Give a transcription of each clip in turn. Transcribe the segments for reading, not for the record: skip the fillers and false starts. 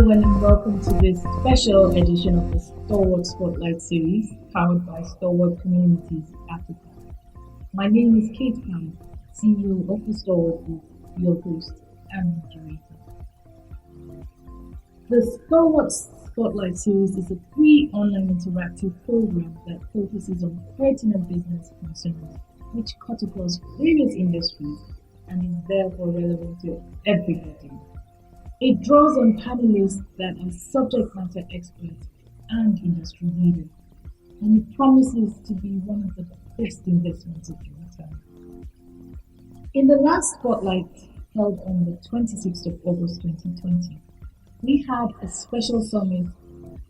and welcome to this special edition of the Stalwart Spotlight series powered by Stalwart Communities Africa. My name is Kate Pam, CEO of the Stalwart Group, your host and moderator. The Stalwart Spotlight series is a free online interactive program that focuses on pertinent business concerns which cut across various industries and is therefore relevant to everybody. It draws on panelists that are subject matter experts and industry leaders, and it promises to be one of the best investments of your time. In the last Spotlight, held on the 26th of August 2020, we had a special summit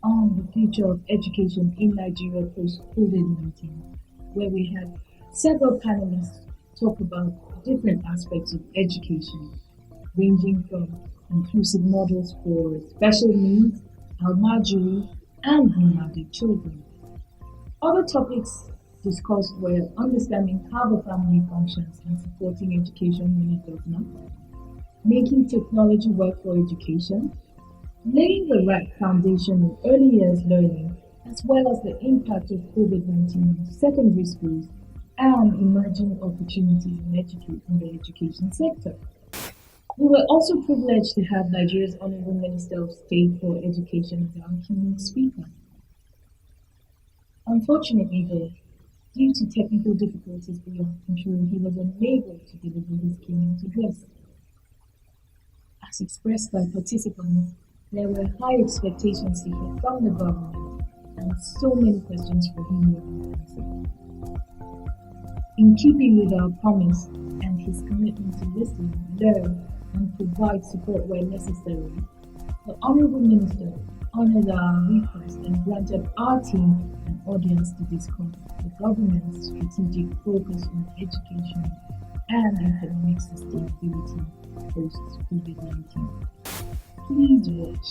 on the future of education in Nigeria post-COVID-19, where we had several panelists talk about different aspects of education, ranging from inclusive models for special needs, almajiri, and nomadic children. Other topics discussed were understanding how the family functions and supporting education when it does not, making technology work for education, laying the right foundation in early years learning, as well as the impact of COVID-19 on secondary schools and emerging opportunities in the education sector. We were also privileged to have Nigeria's Honourable Minister of State for Education as our keynote speaker. Unfortunately though, due to technical difficulties beyond control, he was unable to deliver his keynote address. As expressed by participants, there were high expectations to hear from the government and so many questions for him were unanswered. In keeping with our promise and his commitment to listen, learn, and provide support where necessary, the Honourable Minister honoured our request and granted our team an audience to discuss the government's strategic focus on education and economic sustainability post-COVID-19. Please watch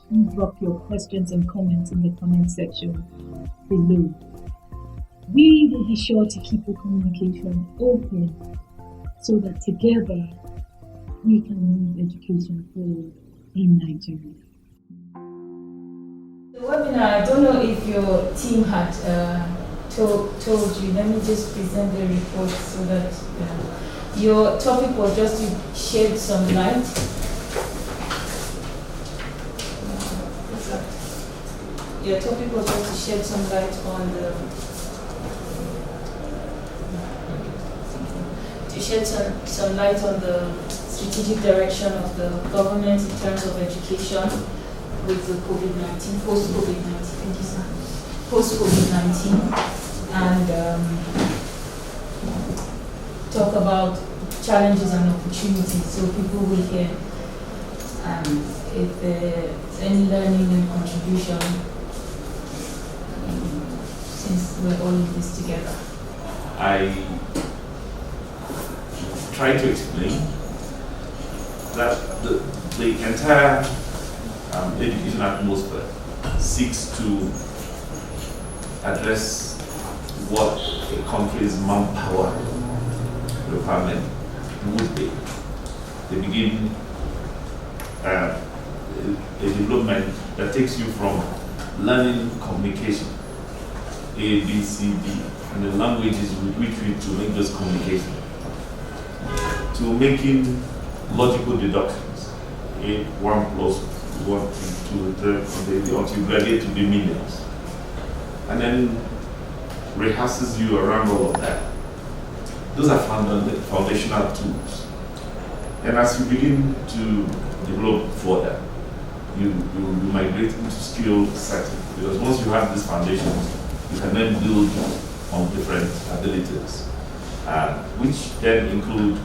and drop your questions and comments in the comment section below. We will be sure to keep the communication open so that together we can move education forward in Nigeria. The webinar, I don't know if your team had told you. Let me just present the report so that your topic was just to shed some light. Your topic was just to shed some light on some light on the strategic direction of the government in terms of education with the COVID-19, post-COVID-19, thank you, sir. Post-COVID-19, and talk about challenges and opportunities so people will hear if there's any learning and contribution since we're all in this together. I try to explain that the entire education atmosphere seeks to address what a country's manpower requirement would be. They begin a development that takes you from learning communication, A, B, C, D, and the languages with which we to make those communication, to making logical deductions, 1 plus 1, 2, 3, until you graduate to the millions, and then rehearses you around all of that. Those are foundational tools. And as you begin to develop further, you migrate into skill setting, because once you have these foundations, you can then build on different abilities, which then include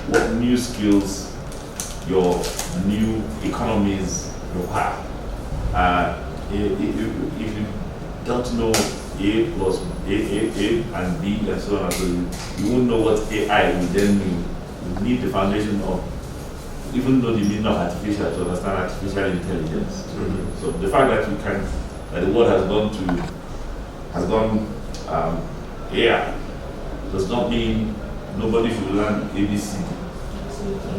what new skills your new economies require. If you don't know A plus A and B and so on and so on, you won't know what AI will then mean. You need the foundation of, even though the meaning of artificial, to understand artificial intelligence. Mm-hmm. So the fact that the world has gone AI does not mean nobody should learn ABC.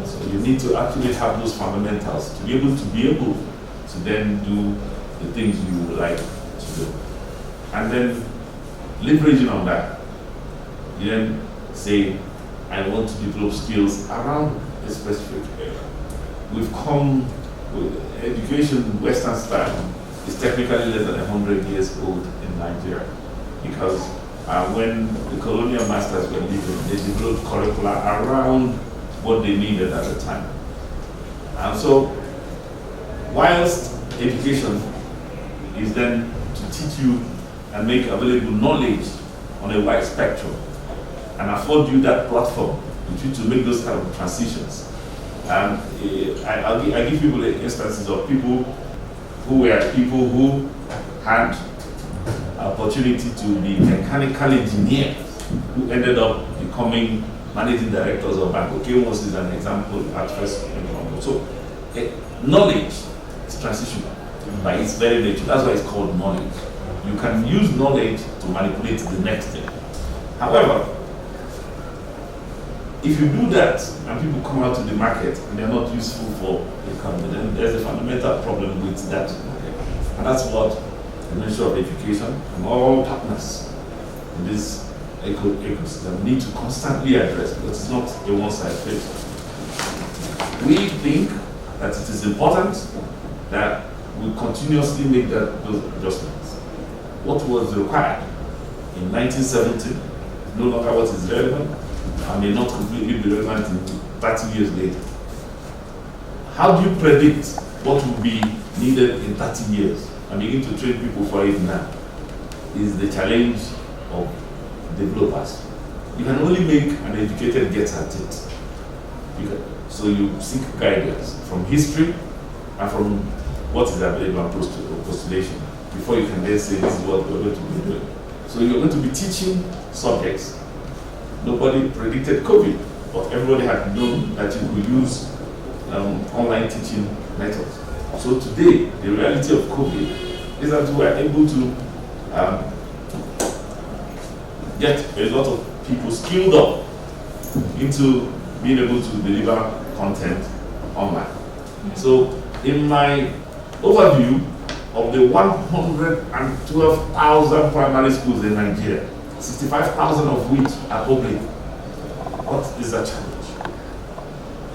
So you need to actually have those fundamentals to be able to then do the things you would like to do. And then leveraging on that, you then say, I want to develop skills around a specific area. We've come with education, Western style, is technically less than 100 years old in Nigeria, because when the colonial masters were living, they developed curricula around what they needed at the time. And so, whilst education is then to teach you and make available knowledge on a wide spectrum and afford you that platform for you to make those kind of transitions. And I give people instances of people who had opportunity to be mechanical engineers who ended up becoming managing directors of Bank. Keynote is an example at first. So knowledge is transitional by its very nature. That's why it's called knowledge. You can use knowledge to manipulate the next thing. However, if you do that and people come out to the market and they're not useful for the economy, then there's a fundamental problem with that. And that's what the Ministry of Education and all partners in this ecosystem need to constantly address, because it's not a one-side fit. We think that it is important that we continuously make those adjustments. What was required in 1970 is no longer what is relevant, and may not completely be relevant in 30 years later. How do you predict what will be needed in 30 years and begin to train people for it now? Is the challenge of developers. You can only make an educated guess at it. So you seek guidance from history and from what is available and postulation before you can then say this is what we're going to be doing. So you're going to be teaching subjects. Nobody predicted COVID, but everybody had known that you could use online teaching methods. So today, the reality of COVID is that we are able to get a lot of people skilled up into being able to deliver content online. So in my overview of the 112,000 primary schools in Nigeria, 65,000 of which are public, what is the challenge?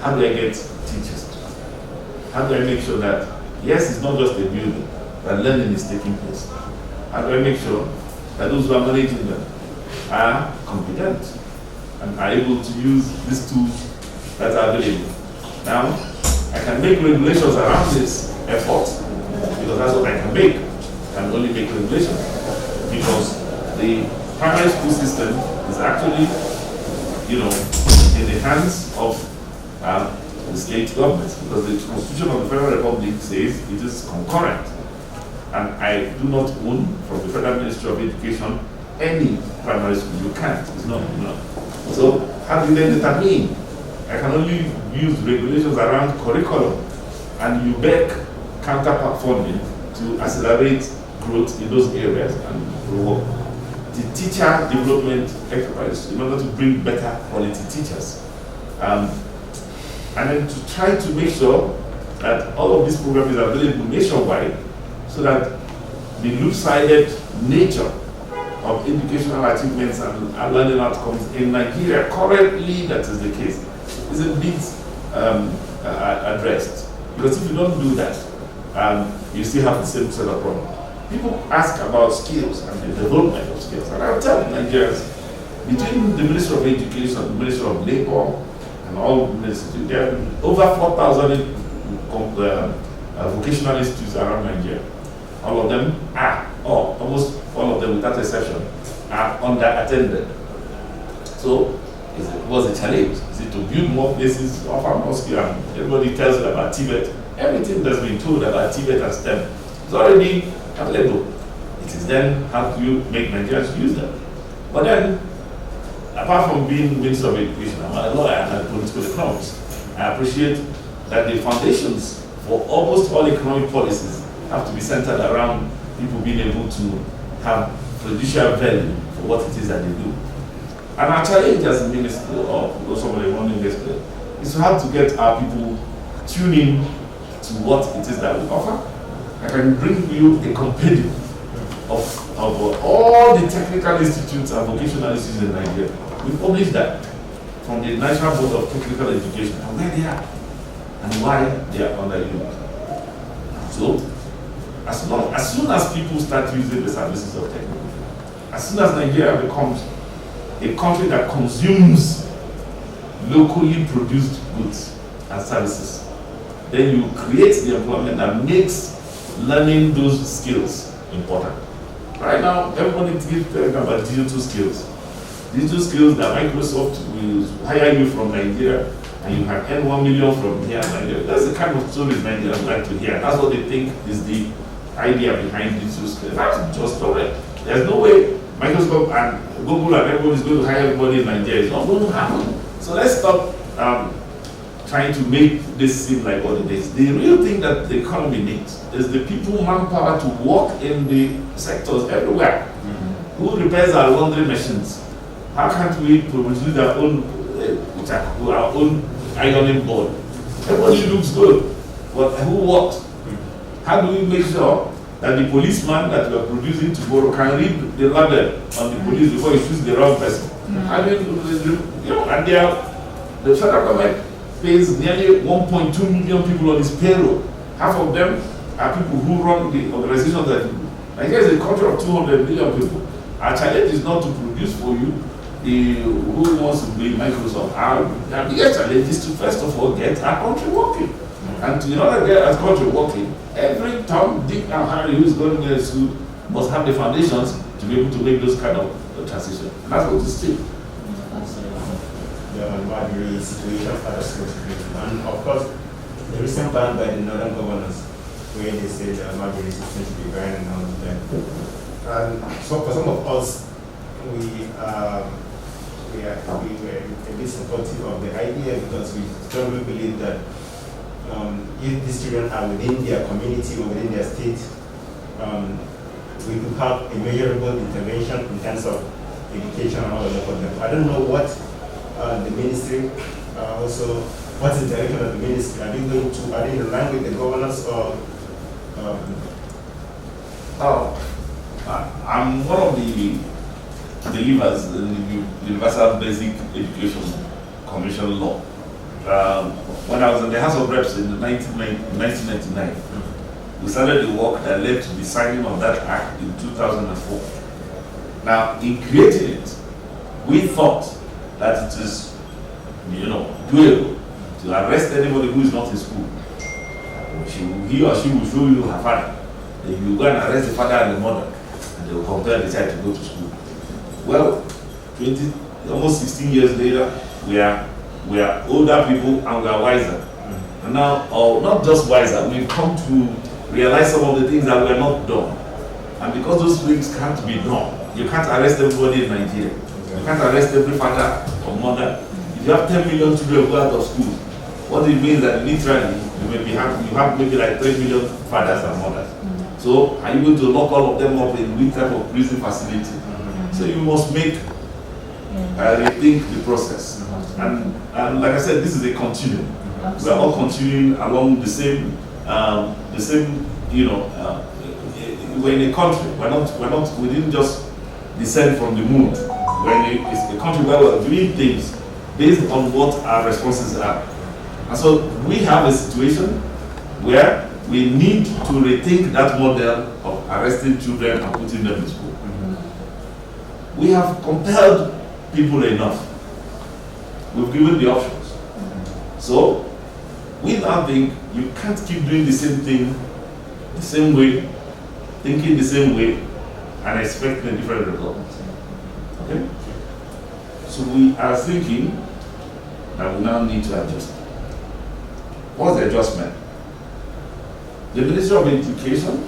How do I get teachers? How do I make sure that, yes, it's not just a building, that learning is taking place? How do I make sure that those who are managing them are competent and are able to use these tools that are available? Now, I can make regulations around this effort, because that's what I can make. I can only make regulations, because the primary school system is actually, in the hands of the state governments, because the Constitution of the Federal Republic says it is concurrent. And I do not own, from the Federal Ministry of Education, any primary school. You can't. It's not. So how do you then determine? I can only use regulations around curriculum, and you beg counterpart funding to accelerate growth in those areas and reward the teacher development enterprise in order to bring better quality teachers. And then to try to make sure that all of these programs is available nationwide, so that the loop-sided nature of educational achievements and learning outcomes in Nigeria, currently that is the case, is a bit addressed. Because if you don't do that, you still have the same set of problems. People ask about skills and the development of skills, and I'll tell Nigerians, between the Ministry of Education, the Ministry of Labor, and all ministries, there are over 4,000 vocational institutes around Nigeria. All of them are, or almost all of them without exception, are under-attended. So, what's the challenge? Is it to build more places, offer more skill? And everybody tells you about Tibet. Everything that's been told about Tibet and STEM is already available. It is then how do you make Nigerians use them? But then, apart from being Minister of Education, I'm a lawyer and a political economist. I appreciate that the foundations for almost all economic policies have to be centered around people being able to have prejudicial value for what it is that they do. And our challenge as a minister or somebody running this place is to have to get our people tuned in to what it is that we offer I can bring you a compendium of all the technical institutes and vocational institutes in Nigeria. We publish that from the National Board of Technical Education and where they are and why they are underused. So, as soon as people start using the services of technology, as soon as Nigeria becomes a country that consumes locally produced goods and services, then you create the employment that makes learning those skills important. Right now, everybody keeps talking about digital skills. Digital skills that Microsoft will hire you from Nigeria and you can earn 1 million from here in Nigeria. That's the kind of stories Nigerians like to hear. That's what they think is the idea behind digital skills. That's just correct. There's no way Microsoft and Google and everybody is going to hire everybody in Nigeria. It's not going to happen. So let's stop trying to make this seem like what it is. The real thing that the economy needs is the people, manpower to work in the sectors everywhere. Who repairs our laundry machines? How can't we produce our own ironing board? Everybody looks good, but who worked? How do we make sure that the policeman that we are producing tomorrow can read the label on the police before he shoots the wrong person? I mean, and the federal government pays nearly 1.2 million people on its payroll. Half of them are people who run the organizations that Nigeria is a country of 200 million people. Our challenge is not to produce for you who wants to be Microsoft. Our biggest challenge is to first of all get our country working. And in order to get our country working, every Tom, Dick, and Harry who is going to school must have the foundations to be able to make those kind of transition. And that's what it's still. The Marjorie situation for the schools. And of course, the recent ban by the northern governors, where they say the Marjorie system should be banned and all of that. And so for some of us, we were a bit supportive of the idea because we strongly believe that if these children are within their community or within their state, we could have a measurable intervention in terms of education and all of that for them. I don't know what the ministry also, what's the direction of the ministry? Are they in line with the governors or? I'm one of the believers in the Universal Basic Education Commission law. When I was in the House of Reps in 1999, we started the work that led to the signing of that act in 2004. Now, in creating it, we thought that it is, doable to arrest anybody who is not in school. He or she will show you her father. Then you go and arrest the father and the mother, and they will compel the child to go to school. Well, almost 16 years later, we are older people and we are wiser. And now, or not just wiser, we've come to realize some of the things that were not done. And because those things can't be done, you can't arrest everybody in Nigeria. You can't arrest every father or mother. If you have 10 million children who go out of school, what it means that literally you have maybe like 3 million fathers and mothers. So are you going to lock all of them up in which type of prison facility? So you must rethink the process. And like I said, this is a continuum. We are all continuing along the same, we're in a country. We didn't just descend from the moon. We're in a country where we're doing things based on what our responses are. And so we have a situation where we need to rethink that model of arresting children and putting them in school. We have compelled people enough. We've given the options. So we now think you can't keep doing the same thing, the same way, thinking the same way, and expecting a different result. Okay? So we are thinking that we now need to adjust. What's the adjustment? The Ministry of Education,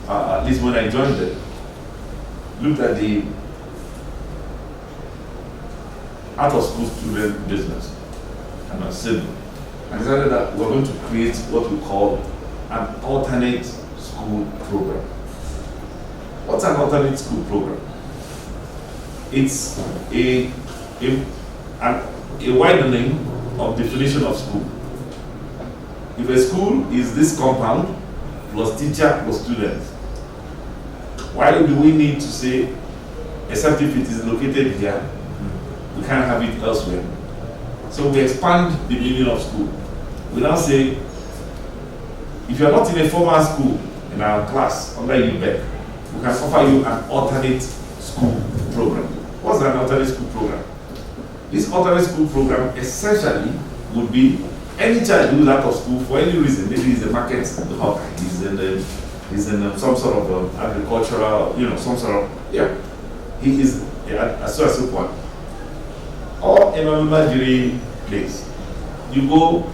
at least when I joined it, looked at the out-of-school student business and a civil, and decided that we're going to create what we call an alternate school program. What's an alternate school program? It's a widening of definition of school. If a school is this compound plus teacher plus students. Why do we need to say, except if it is located here, we can't have it elsewhere? So we expand the meaning of school. We now say, if you are not in a formal school in our class under UBEC, we can offer you an alternate school program. What's an alternate school program? This alternate school program essentially would be any child who is out of school for any reason. Maybe he's a market hawk, he's in some sort of agricultural, some sort of, he is a so one. Or in a Nigerian place. You go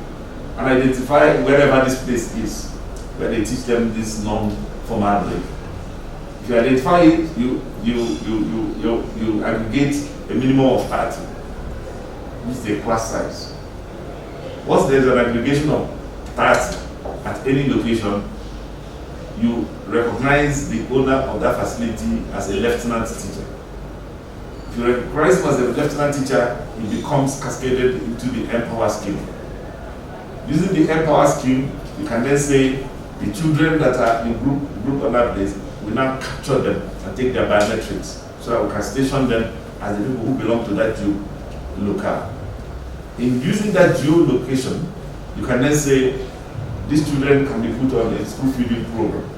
and identify wherever this place is, where they teach them this non-formal way. If you identify it, you aggregate a minimum of 30. This is the class size. Once there is an aggregation of 30 at any location, you recognize the owner of that facility as a lieutenant teacher. If you recognize him as a lieutenant teacher, he becomes cascaded into the Empower scheme. Using the Empower scheme, you can then say the children that are in group on that place, we now capture them and take their biometrics so that we can station them as the people who belong to that locale. In using that geolocation, you can then say these children can be put on a school feeding program.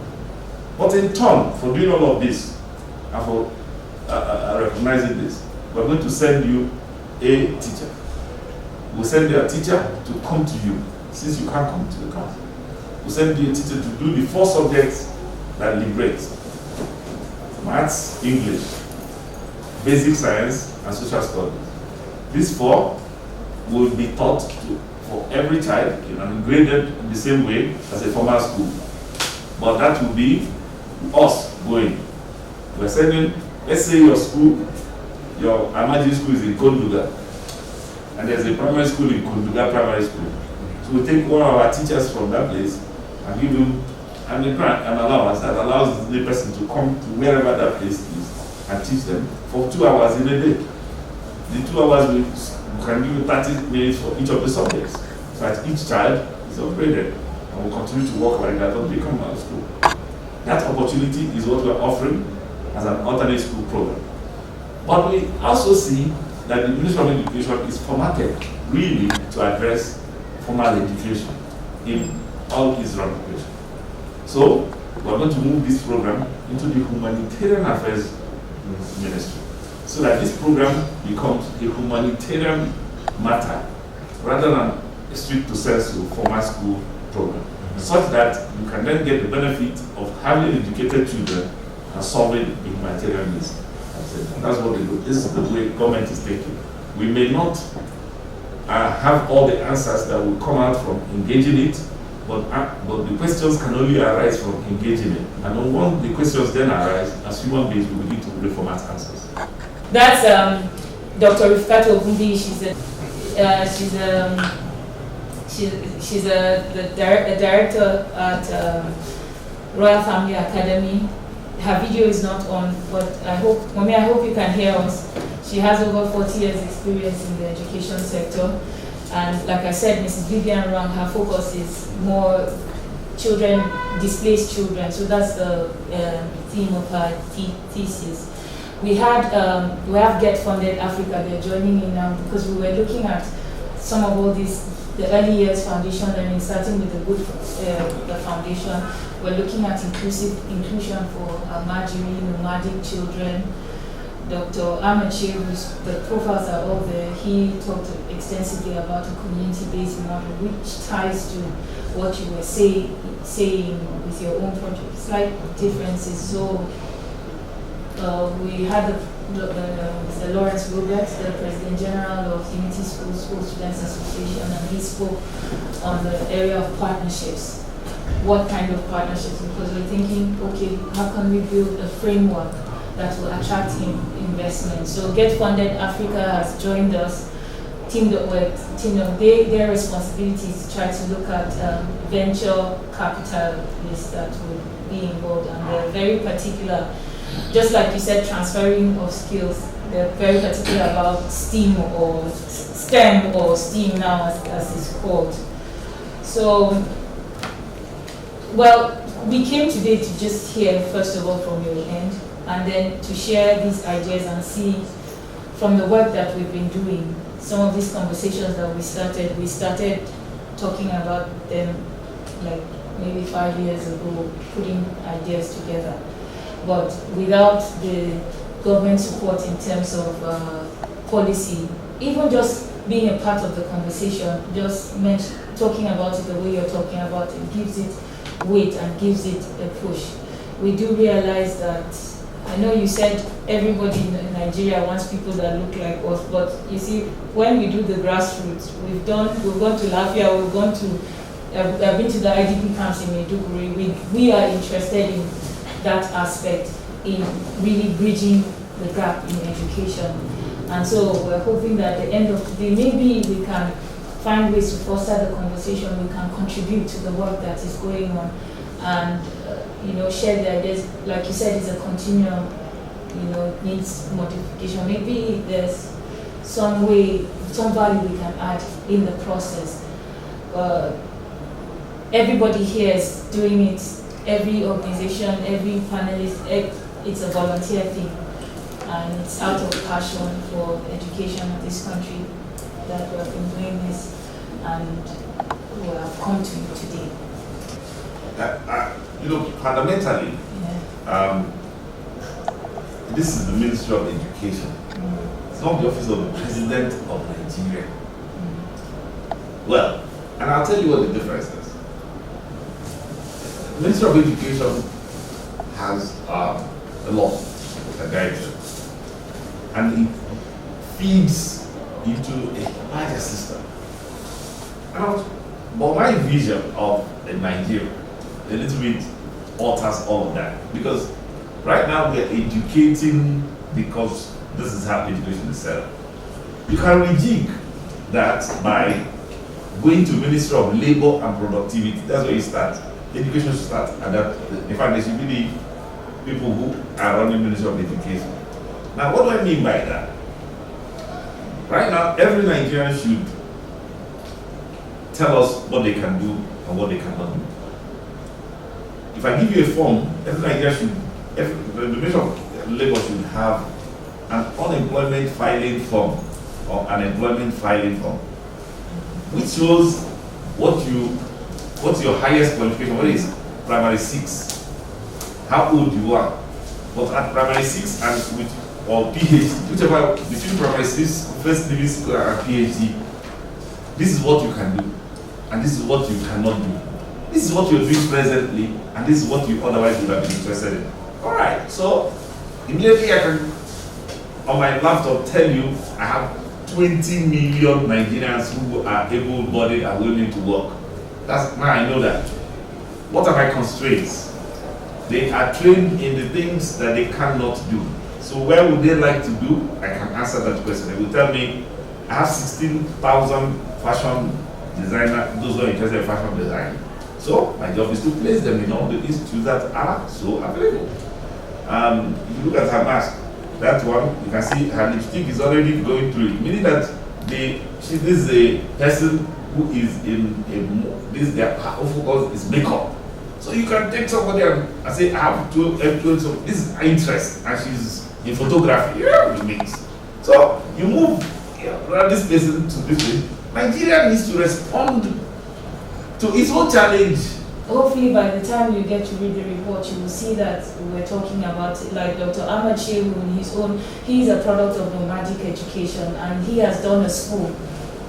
But in turn, for doing all of this and for recognizing this, we're going to send you a teacher. We'll send you a teacher to come to you, since you can't come to the class. We'll send you a teacher to do the 4 subjects that liberate: maths, English, basic science, and social studies. These 4 will be taught for every child and graded in the same way as a formal school. But that will be us going. We're sending, let's say your school, your Amadi school is in Konduga, and there's a primary school in Konduga Primary School. So we take one of our teachers from that place and give him an allowance that allows the person to come to wherever that place is and teach them for 2 hours in a day. The 2 hours we can give you 30 minutes for each of the subjects. So that each child is upgraded and will continue to work like that until they come out of school. That opportunity is what we're offering as an alternate school program. But we also see that the Ministry of Education is formatted really to address formal education in all its ramifications. So we're going to move this program into the Humanitarian Affairs Ministry, so that this program becomes a humanitarian matter rather than a strict to sensu formal school program, such that you can then get the benefit of having educated children and solving the humanitarian needs. That's what we do. This is the way government is taking. We may not have all the answers that will come out from engaging it, but the questions can only arise from engaging it. And when the questions then arise, as human beings, we begin to reformat answers. That's Dr. Rifkato Ogundi. She's the director at Royal Family Academy. Her video is not on, but I hope you can hear us. She has over 40 years experience in the education sector. And like I said, Mrs. Vivian Rang, her focus is more children, displaced children. So that's the theme of her thesis. We have Get Funded Africa. They're joining in now because we were looking at some of all these, the early years foundation learning, starting with the foundation. We're looking at inclusion for marginally nomadic children. Dr. Ahmed Shehu's, the profiles are all there. He talked extensively about a community-based model, which ties to what you were saying with your own project. Slight differences. So we had Mr. Lawrence Robert, the President General of Unity School Students Association, and he spoke on the area of partnerships. What kind of partnerships? Because we're thinking, okay, how can we build a framework that will attract investment? So Get Funded Africa has joined us, teamed up. Their responsibility is to try to look at venture capitalists that would be involved, and they're very particular. Just like you said, transferring of skills, they're very particular about STEM or STEM or STEAM now as it's called. So, well, we came today to just hear, first of all, from your end, and then to share these ideas and see from the work that we've been doing, some of these conversations that we started talking about them like maybe 5 years ago, putting ideas together. But without the government support in terms of policy, even just being a part of the conversation, just talking about it the way you're talking about it, gives it weight and gives it a push. We do realize that, I know you said everybody in Nigeria wants people that look like us, but you see, when we do the grassroots, we've gone to Lafia, I've been to the IDP camps in Maiduguri. We are interested in that aspect, in really bridging the gap in education. And so we're hoping that at the end of the day, maybe we can find ways to foster the conversation, we can contribute to the work that is going on, and share the ideas. Like you said, it's a continuum, needs modification. Maybe there's some way, some value we can add in the process. Everybody here is doing it, every organization, every panelist, it's a volunteer thing, and it's out of passion for education of this country that we have been doing this, and we have come to you today. Fundamentally, this is the Ministry of Education. It's not the office of the President of Nigeria. Well, and I'll tell you what the difference is. The Ministry of Education has a law that guides it, and it feeds into a larger system. But my vision of Nigeria a little bit alters all of that, because right now we are educating because this is how education is set up. You can rejig that by going to Ministry of Labor and Productivity. That's where you start. Education should start at that. In fact, there should be the people who are running Ministry of Education. Now, what do I mean by that? Right now, every Nigerian should tell us what they can do and what they cannot do. If I give you a form, every Nigerian should, the Ministry of Labor should have an unemployment filing form or an employment filing form, which shows what's your highest qualification. What is primary 6? How old you are. But at primary 6 and or PhD, whichever between primary 6, first degree school and PhD, this is what you can do, and this is what you cannot do. This is what you're doing presently, and this is what you otherwise would have been interested in. Alright, so immediately I can, on my laptop, tell you I have 20 million Nigerians who are able-bodied and willing to work. Now I know that. What are my constraints? They are trained in the things that they cannot do. So where would they like to do? I can answer that question. They will tell me, I have 16,000 fashion designers, those who are interested in fashion design. So my job is to place them in all the institutes that are so available. If you look at her mask, that one, you can see her lipstick is already going through it, meaning that this is a person who is their focus is makeup. So you can take somebody and say, I have to so this is her interest, and she's in photography. Yeah, it makes. So you move this person to this way. Nigeria needs to respond to its own challenge. Hopefully by the time you get to read the report, you will see that we're talking about, like Dr. Ahmad Shehu in his own, he's a product of nomadic education, and he has done a school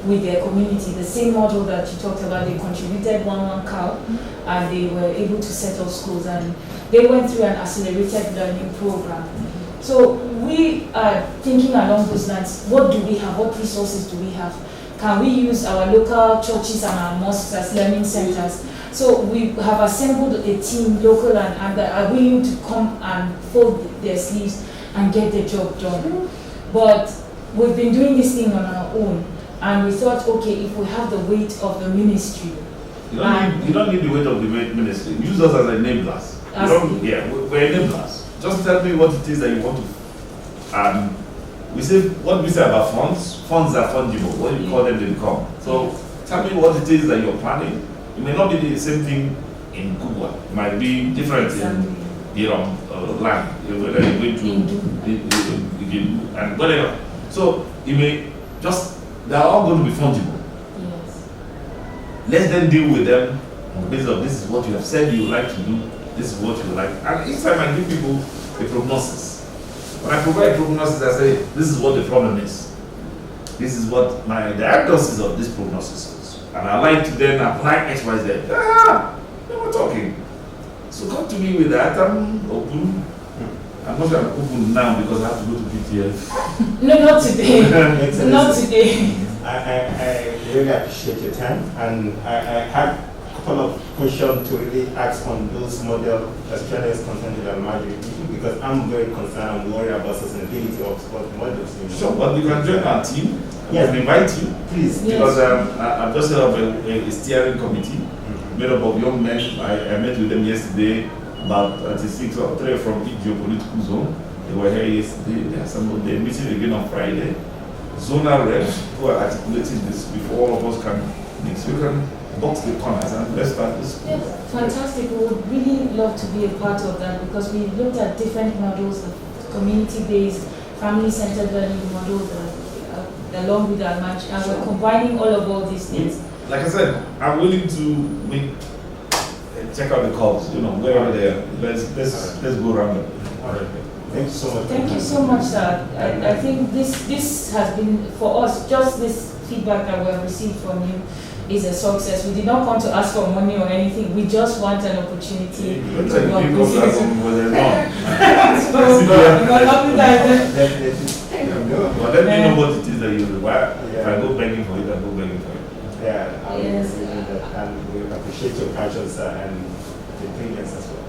with their community, the same model that you talked about. They contributed one cow, and they were able to set up schools, and they went through an accelerated learning program. So we are thinking along those lines. What do we have? What resources do we have? Can we use our local churches and our mosques as learning centers? So we have assembled a team, local and that are willing to come and fold their sleeves and get the job done. But we've been doing this thing on our own, and we thought, okay, if we have the weight of the ministry. You don't need the weight of the ministry. Use us as enablers. We're enablers. Just tell me what it is that you want to. What we say about funds. Funds are fungible. What you call them, they become. So tell me what it is that you're planning. It may not be the same thing in Kubwa. It might be different in land, whether you're going to and whatever. So you may just, they are all going to be fungible. Yes. Let them deal with them on the basis of this is what you have said you would like to do, this is what you would like. And each time I give people a prognosis. When I provide a prognosis, I say, this is what the problem is. This is what my diagnosis of this prognosis is. And I like to then apply X, Y, Z. We're talking. So come to me with that. I'm open. I'm not going to open now because I have to go to PTF. No, not today. Not today. I really appreciate your time, and I had a couple of questions to really ask on those models, especially as concerned with the margin issue, because I'm very concerned and worried about sustainability of sport models. Sure, but you can join our team. Yes. I invite you. Please. Yes. Because I've just set up a steering committee made up of young men. I met with them yesterday, about 36 or 3 from each geopolitical zone. They were here yesterday. They're meeting again on Friday. Zonal reps who are articulating this before all of us can mix. We can box the corners and let's start this. Yes, fantastic. We would really love to be a part of that because we looked at different models, the community-based, family-centered learning model, along with our match, and we're combining all these things. Like I said, I'm willing to check out the calls, wherever they are. Let's go around them. All right. Thank you so much. Thank you so much, sir. I think this has been, for us, just this feedback that we have received from you is a success. We did not come to ask for money or anything. We just want an opportunity to work with you. But let me know what it is that you require. If I go begging for it, I go begging for it. Yeah, Yes. And we appreciate your passion, sir, and the brilliance as well.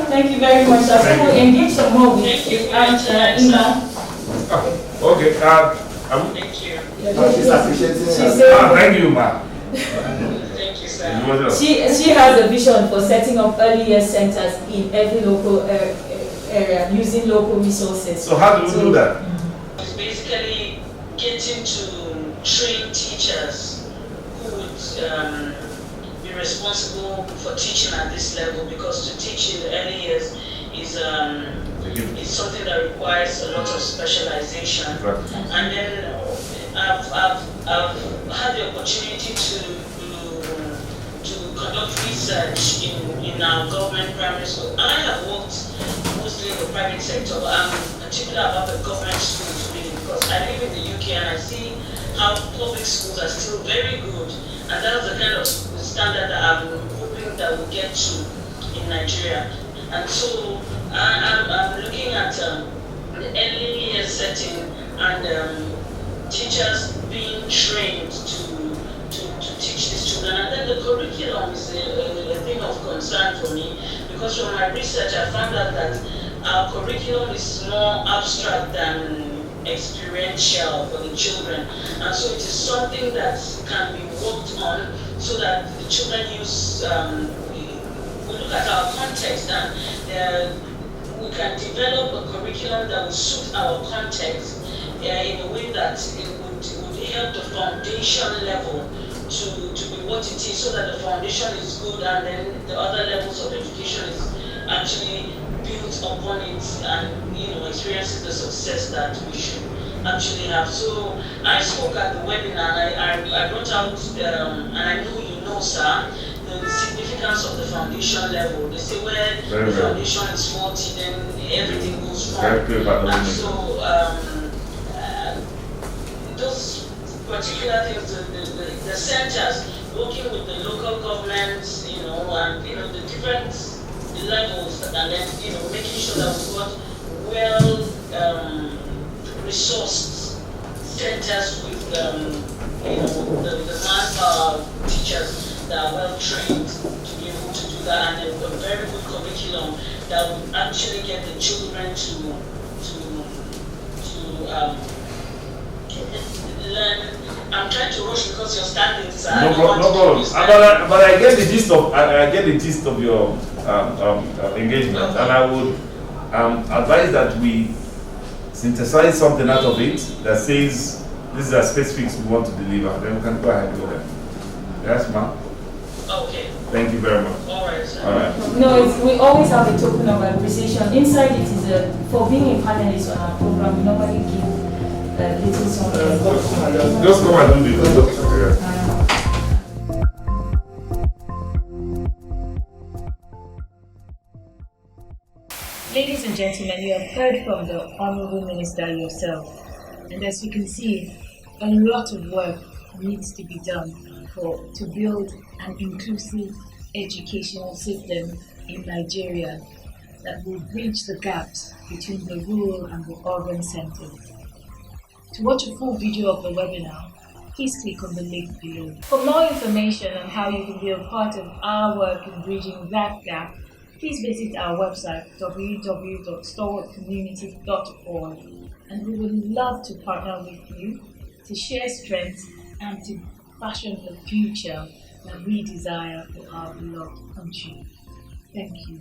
Thank you very much, sir. So we'll engage some more with email. Okay. Thank you. She's appreciating. Thank you, ma. Thank you, sir. She has a vision for setting up early years centers in every local area using local resources. So how do we do that? It's basically getting to train teachers who would be responsible for teaching at this level, because to teach in the early years is something that requires a lot of specialization. And then I've had the opportunity to conduct research in our government primary school. I have worked mostly in the private sector. I'm particular about the government schools really, because I live in the UK and I see how public schools are still very good, and that's the kind of standard that I'm hoping that we'll get to in Nigeria. And so I'm looking at the early year setting and teachers being trained to teach these children. And then the curriculum is a thing of concern for me, because from my research I found out that our curriculum is more abstract than experiential for the children. And so it is something that can be worked on so that the children use, we look at our context and we can develop a curriculum that will suit our context in a way that it would help the foundation level to be what it is, so that the foundation is good and then the other levels of education is actually built upon it and experiences the success that we should actually have. So I spoke at the webinar and I brought out, and I know you know, sir, the significance of the foundation level. They say where the foundation is faulty, then everything goes wrong. And so those particular things, the centers, working with the local governments, and the different levels, and then making sure that we've got well resourced centers with the manpower teachers that are well trained to be able to do that, and a very good curriculum that would actually get the children to learn. I'm trying to rush because you're standing, sir. No problem. But I get the gist of your engagement, okay. And I would advise that we synthesize something out of it that says this is the specifics we want to deliver. Then we can go ahead with that. Yes, ma'am. Okay. Thank you very much. All right, sir. All right. No, we always have a token of appreciation. Inside it is for being a panelist on our program, we normally give a little something. Just come and do the doctor. Ladies and gentlemen, you have heard from the Honourable Minister yourself, and as you can see, a lot of work needs to be done to build an inclusive educational system in Nigeria that will bridge the gaps between the rural and the urban centres. To watch a full video of the webinar, please click on the link below. For more information on how you can be a part of our work in bridging that gap, please visit our website www.stalwartcommunities.org, and we would love to partner with you to share strengths and to fashion the future that we desire for our beloved country. Thank you.